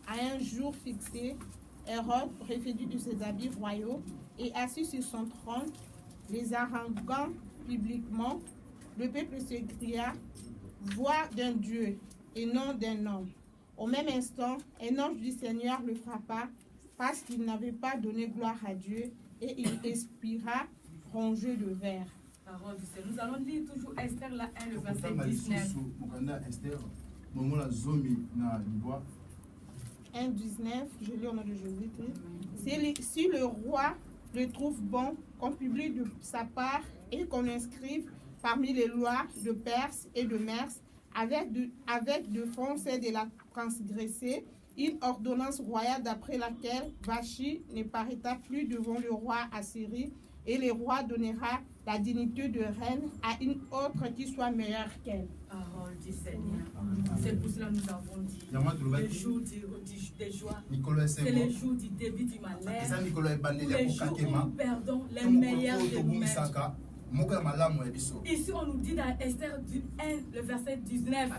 À un jour fixé, Hérode, revêtu de ses habits royaux et assis sur son trône, les haranguant publiquement, le peuple s'écria: voix d'un Dieu et non d'un homme. Au même instant, un ange du Seigneur le frappa parce qu'il n'avait pas donné gloire à Dieu et il expira rongé de verre. Nous allons lire toujours Esther la 1, le verset 19. 1,19, je lis au nom de Jésus. Si le roi le trouve bon, qu'on publie de sa part et qu'on inscrive parmi les lois de Perse et de Mers, avec de fonds, c'est de la transgresser, une ordonnance royale d'après laquelle Vachi ne paraîtra plus devant le roi Assyrie, et le roi donnera la dignité de reine à une autre qui soit meilleure qu'elle. Parole du Seigneur. C'est pour cela que nous avons dit le jour des joies, c'est le jour du début du malheur, les jours où nous perdons les meilleurs de nous-mêmes. Ici, on nous dit dans Esther 1, le verset 19,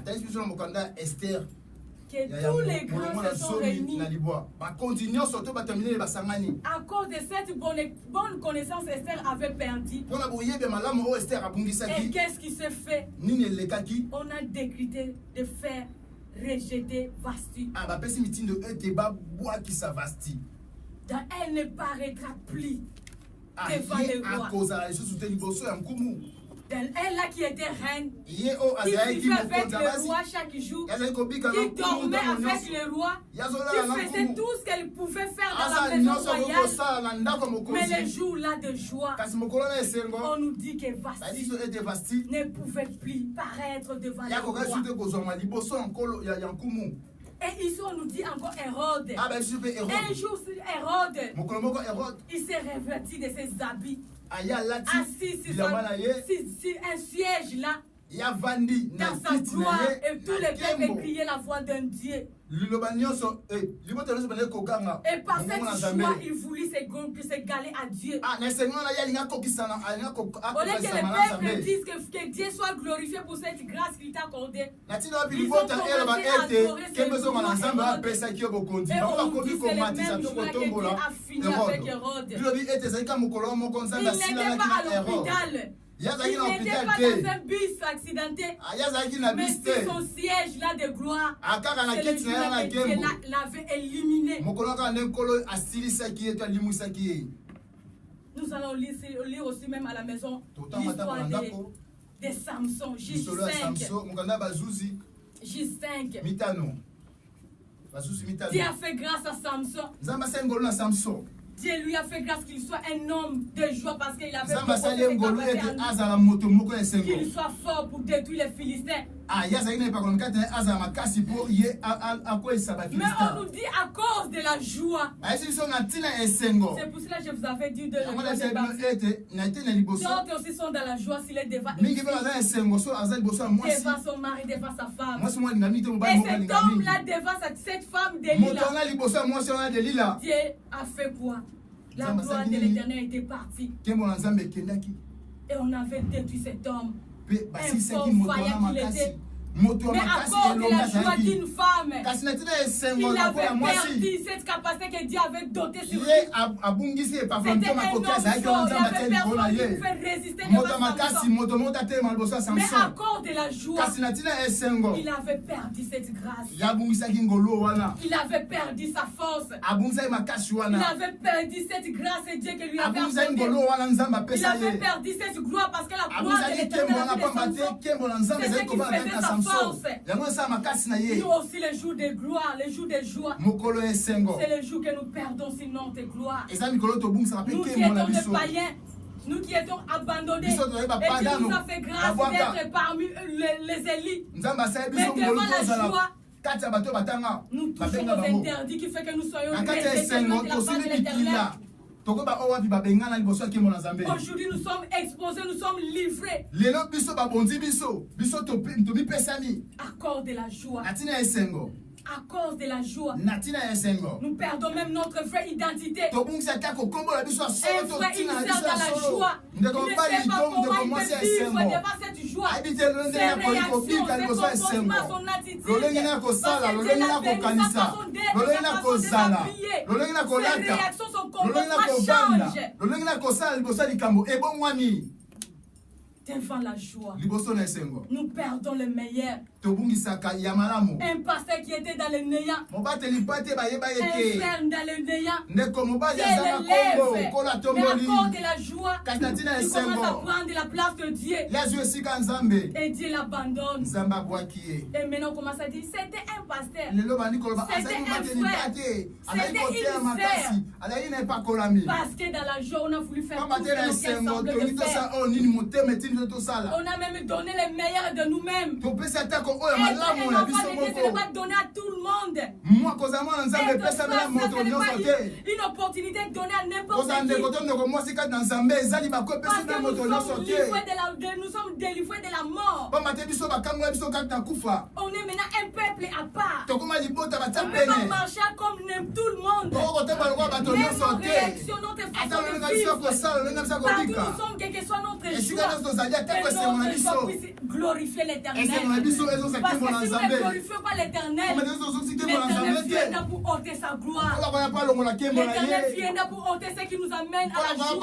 que tous les grands se sont réunis. À cause de cette bonne connaissance, Esther avait perdu. Et qu'est-ce qui s'est fait? On a décrété de faire rejeter Vasti. Elle ne paraîtra plus devant le roi. Elle là qui était reine, qui vivait avec le roi chaque jour, qui dormait avec le roi, qui faisait tout ce qu'elle pouvait faire dans la maison royale. Mais le jour-là de joie, on nous dit que Vasti ne pouvait plus paraître devant le roi. Et ici on nous dit encore Hérode. Un jour Hérode, il s'est revêtu de ses habits, assis sur un siège là, dans sa gloire, et tous les peuples criaient la voix d'un Dieu. Et par cette joie, il voulut s'égaler à Dieu. Au lieu que les peuples disent que Dieu soit glorifié pour cette grâce qu'il t'a accordée, ils ont commencé à adorer cette gloire. Et on nous dit que c'est le même jour que Dieu a fini avec Hérode. Il n'était pas à l'hôpital. Il n'était pas dans un bus accidenté, mais c'est son siège là de gloire. C'est le jour que Dieu l'avait éliminé. Nous allons lire aussi même à la maison l'histoire de Samson, J5. Dieu a fait grâce à Samson. Dieu lui a fait grâce qu'il soit un homme de joie parce qu'il avait qu'il soit fort pour détruire les Philistins. Mais on nous dit à cause de la joie. C'est pour cela que je vous avais dit de la joie. D'autres aussi sont dans la joie s'il est devant son mari, devant sa femme. Et cet homme-là devant cette femme Delilah. Dieu a fait quoi? La gloire de l'Éternel était partie. Et on avait détruit cet homme. Un fort vaillant qu'il était. Mais à cause de la joie d'une femme, il avait perdu cette capacité que Dieu avait dotée sur lui. C'était un homme fort, il avait personne qui pouvait résister devant sa mort. Mais à cause de la joie, il avait perdu cette grâce. Il avait perdu sa force. Il avait perdu cette grâce de Dieu que lui avait accordée. Il avait perdu cette gloire parce que la gloire de l'Éternel, c'est ce qui faisait sa force. Nous aussi les jours de gloire, les jours de joie, c'est les jours que nous perdons sinon de gloire. Nous qui étions des païens, nous qui étions abandonnés, et Dieu nous a fait grâce d'être parmi les élites. Mais devant la joie, nous touchons aux interdits qui fait que nous soyons rejetés tellement de la part de l'Éternel. Aujourd'hui, nous sommes exposés, nous sommes livrés. À cause de la joie. À cause de la joie, nous perdons même notre vraie identité. Un frère, une sœur dans la joie, il ne sait pas comment il peut vivre devant cette joie. Ses réactions, ses comportements, son attitude, parce que Dieu l'a béni, sa façon d'être, sa façon de s'habiller, ses réactions, son comportement change. Devant la joie, nous perdons le meilleur. Un pasteur qui était dans le néant, un frère dans le néant, qui l'élève, mais à cause de la joie, il commence à prendre la place de Dieu. Et Dieu l'abandonne. Et maintenant on commence à dire, c'était un pasteur, c'était un frère, c'était une sœur. Parce que dans la joie, on a voulu faire tout ce que nous semble de faire. On a même donné le meilleur de nous-mêmes. Et un enfant de Dieu, ce n'est pas donné à tout le monde. Une opportunité donnée à n'importe qui. Parce que nous sommes délivrés de la mort. On est maintenant un peuple à part. On ne peut pas marcher comme tout le monde. Même nos réactions, notre façon de vivre. Partout nous sommes, quel que soit notre choix. Puisse glorifier l'Éternel. Parce que si nous ne glorifions pas l'Éternel, l'Éternel viendra pour ôter sa gloire. L'Éternel viendra pour ôter ce qui nous amène à la joie.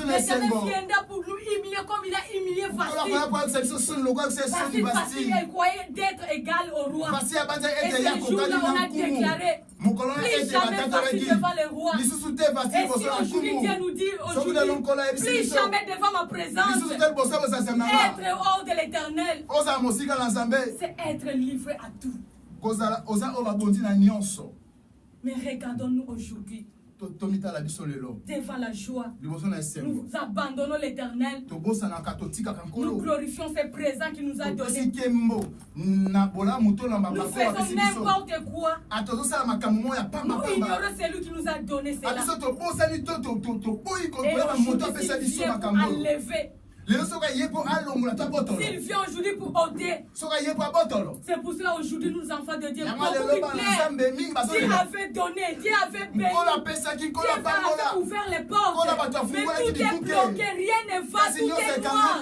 L'Éternel viendra pour nous humilier comme il a humilié Vasti. Vasti, elle croyait d'être égal au roi. Et ce jour-là, on a déclaré plus jamais Vasti devant le roi. Et si aujourd'hui Dieu nous dit, plus jamais devant ma présence, être hors de l'Éternel, c'est être livré à tout. Mais regardons-nous aujourd'hui. Devant la joie, nous abandonnons l'Éternel. Nous glorifions ce présent qu'il nous a donné. Nous faisons n'importe quoi. Nous ignorons celui qui nous a donné cela. Et aujourd'hui, s'il vient pour enlever, s'il vient aujourd'hui pour ôter, c'est pour cela aujourd'hui nous enfants de Dieu, beaucoup qui plaît. Dieu avait donné, Dieu avait béni, Dieu avait ouvert les portes, mais tout est bloqué, rien ne va, tout est noir.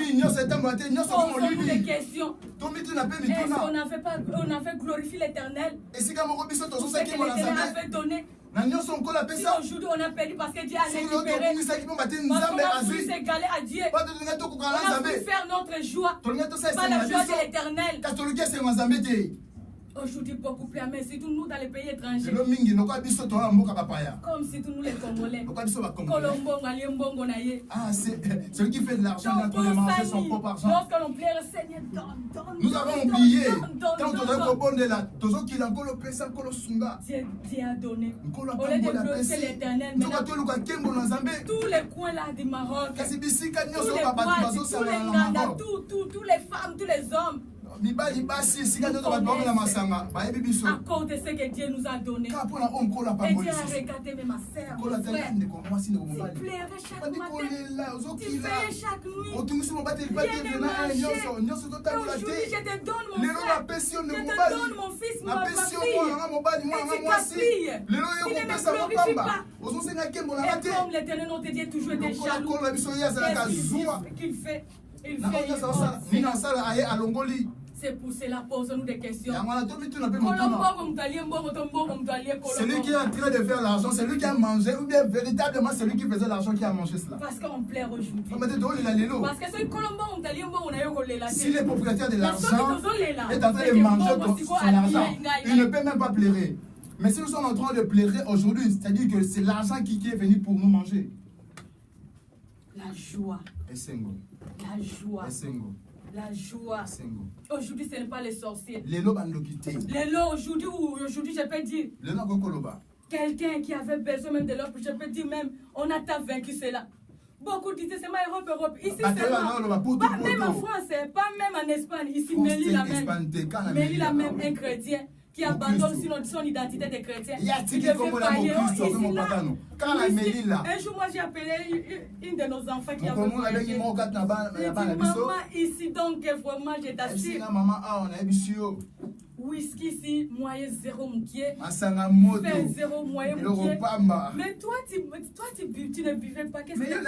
Posons-nous des questions. Est-ce qu'on avait glorifié l'Éternel? Tout ce que l'Éternel avait donné. Si aujourd'hui on a perdu parce que Dieu a récupéré, parce qu'on a voulu s'égaler à Dieu, on a voulu faire notre joie, pas la joie de l'Éternel. Aujourd'hui beaucoup plus, mais surtout nous dans les pays étrangers, comme si tous nous les Congolais, celui qui fait de l'argent, il a de manger son propre argent. Lorsque l'on plaît, Seigneur, donne. Nous avons oublié, quand on a Dieu a donné. Au lieu de glorifier l'Éternel, tous les coins là du Maroc, tous les Brazil, tous les Nganda, tous les femmes, tous les hommes, à cause de ce que Dieu nous a donné. Et Dieu a regardé ma soeur, mon frère. Tu plairais chaque matin, tu veillais chaque nuit. Viens me manger. Aujourd'hui, je te donne mon frère, je te donne mon fils, ma fille. Et tu gaspilles. Tu ne me glorifies pas. Et comme l'Éternel notre Dieu toujours été jaloux, qu'est-ce qu'il fait? Il fait c'est pour cela, posons-nous des questions. Celui qui est en train de faire l'argent, c'est lui qui a mangé, ou bien véritablement celui qui faisait l'argent qui a mangé cela. Parce qu'on plaît aujourd'hui. Parce que si le propriétaire de l'argent est en train de manger son argent, il ne peut même pas pleurer. Mais si nous sommes en train de pleurer aujourd'hui, c'est-à-dire que c'est l'argent qui est venu pour nous manger. La joie. La joie. La joie. Aujourd'hui, ce n'est pas les sorciers. Les lots aujourd'hui, je peux dire. Quelqu'un qui avait besoin même de l'or, je peux dire même, on a vaincu cela. Beaucoup disaient, c'est ma Europe. Ici, c'est pas même en France, pas même en Espagne. Ici, Mélie la même, un chrétien qui abandonne son identité de chrétien. Un jour, moi, j'ai appelé une de nos enfants qui a voyagé. Il dit, maman, ici, donc, vraiment, je t'assure. Whisky ici, moyen 0 moukier. Masanga moto. 0 moyen moukier. Mais toi, tu ne buvais pas. Qu'est-ce que tu fais?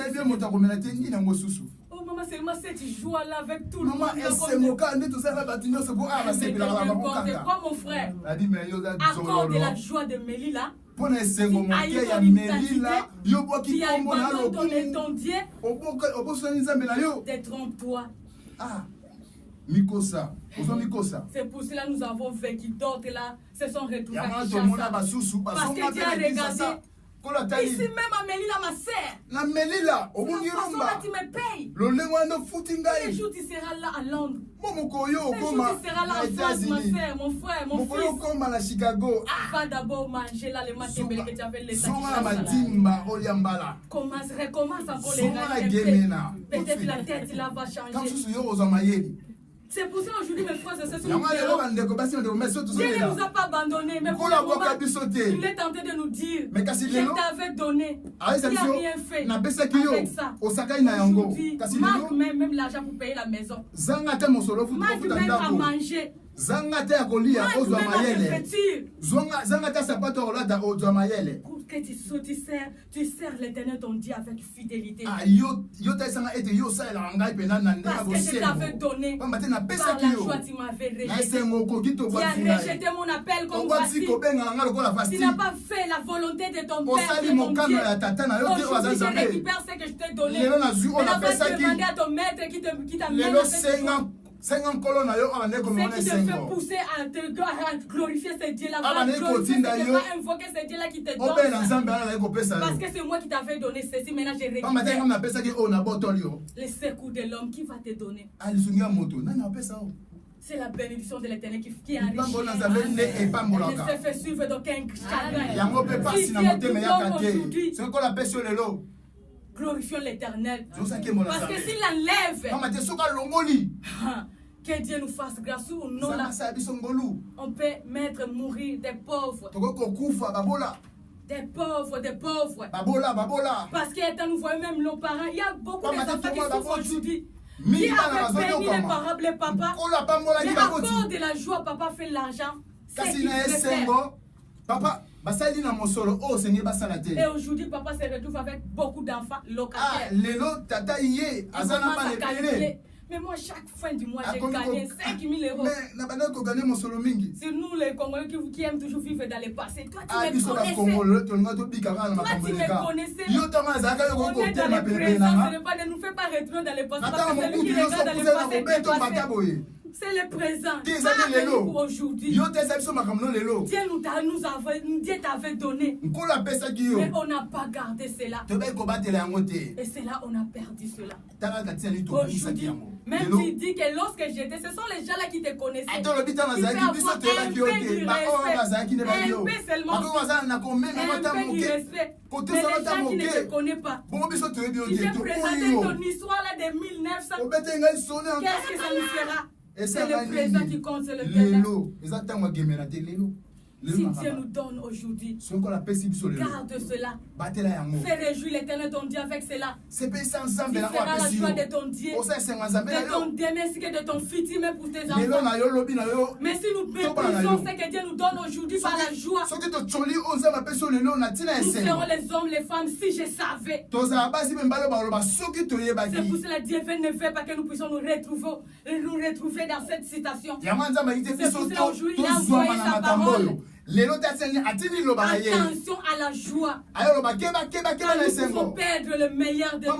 Oh maman, c'est moi cette joie là avec tout le monde. Maman, c'est mon cas, tout ça là, c'est pour quoi mon frère? Accorde la joie de Mélie là. Pour les sengo moké ya Mélie là, yo boki kombo na lo détrompe-toi. Ah, Mikosa. C'est pour cela que nous avons vécu. D'autres là se sont retrouvés à parce que Dieu a regardé. Ici même à Melila, ma sœur. La Melila, au bout tu me payes. Les jours tu seras là à Londres. Les jours tu seras là en France, ma sœur, mon frère, mon fils. À Chicago. Va d'abord manger là le matin que tu avais les recommence encore les peut-être la tête là va changer. C'est pour ça aujourd'hui mes frères et sœurs, Dieu ne nous a pas abandonnés, mais pour le moment, il est tenté de nous dire, je t'avais donné, il n'y a rien fait avec ça. Aujourd'hui, manque même l'argent pour payer la maison, manque même à manger, Zanga te akolia ozwa mayele. Zanga te sapato olata ozwa mayele. Que tu sers l'Éternel ton Dieu avec fidélité. Ah yo te sanga ete yo sa la ngai pena na ndenge parce que je t'avais donné. Par la joie tu m'avais rejeté. Tu as rejeté mon appel comme voici. Tu n'as pas fait la volonté de ton Père et ton Dieu. Aujourd'hui je récupère ce que je t'ai donné. Maintenant va demander à ton maître qui t'amène à cette joie. C'est qui te fait pousser à glorifier ce Dieu-là, à invoquer ce Dieu-là qui te donne. Parce que c'est moi qui t'avais donné ceci, maintenant je récupère. Les secours de l'homme qui va te donner. C'est la bénédiction de l'Éternel qui enrichit. Ne se fait suivre d'aucun chagrin. Si Dieu te donne aujourd'hui, glorifions l'Éternel. Parce que s'il enlève, que Dieu nous fasse grâce ou non là, on peut mettre mourir des pauvres. Des pauvres. Parce que nous voyons même nos parents, il y a beaucoup d'enfants qui souffrent aujourd'hui. Qui avait béni les parents, les papas. Mais à cause de la joie, papa fait l'argent. C'est ce qu'il fait. Papa, et aujourd'hui, papa se retrouve avec beaucoup d'enfants locataires. Mais moi, chaque fin du mois, j'ai gagné 5 000 euros. C'est nous les Congolais qui aiment toujours vivre dans le passé. Toi, tu me connaissais. On est dans le présent. Ne nous fais pas retourner dans le passé. Parce que celui qui regarde dans le passé, c'est le présent. Pour aujourd'hui. Dieu t'avait donné. Mais on n'a pas gardé cela. Et c'est là on a perdu cela. Aujourd'hui, même tu dis que lorsque j'étais, ce sont les gens là qui te connaissaient. Qui peuvent avoir un peu seulement. Un peu du respect. Mais les gens qui ne te connaissent pas. Si j'ai présenté ton histoire là de 1900, qu'est-ce que ça nous fera? C'est le présent qui compte, c'est le téléphone. Si Dieu nous donne aujourd'hui, garde cela. Fais réjouir l'Éternel ton Dieu avec cela. Tu feras la joie de ton Dieu, de ton démesque, de ton futur, même pour tes enfants. Mais si nous méprisons ce que Dieu nous donne aujourd'hui par la joie, nous serons les hommes, les femmes, si je savais. C'est pour cela que Dieu ne fait pas que nous puissions nous retrouver dans cette situation. C'est pour cela qu'aujourd'hui, il a envoyé sa parole. Attention à la joie. Nous pouvons perdre le meilleur de nous.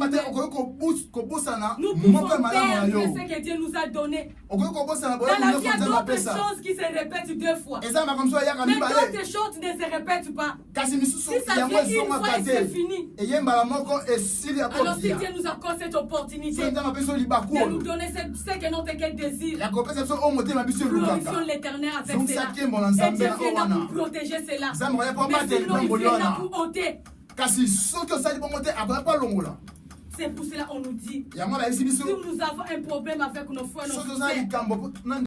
Nous pouvons perdre ce que Dieu nous a donné. Dans la vie, il y a d'autres choses qui se répètent 2 fois. Mais d'autres choses ne se répètent pas. Si ça vient une fois et c'est fini. Alors si Dieu nous accorde cette opportunité de nous donner ce que notre cœur désire, glorifions l'Éternel avec cela. Et Dieu viendra pour protéger cela. Mais sinon il viendra pour ôter. C'est pour cela qu'on nous dit, si nous avons un problème avec nos frères, nos frères,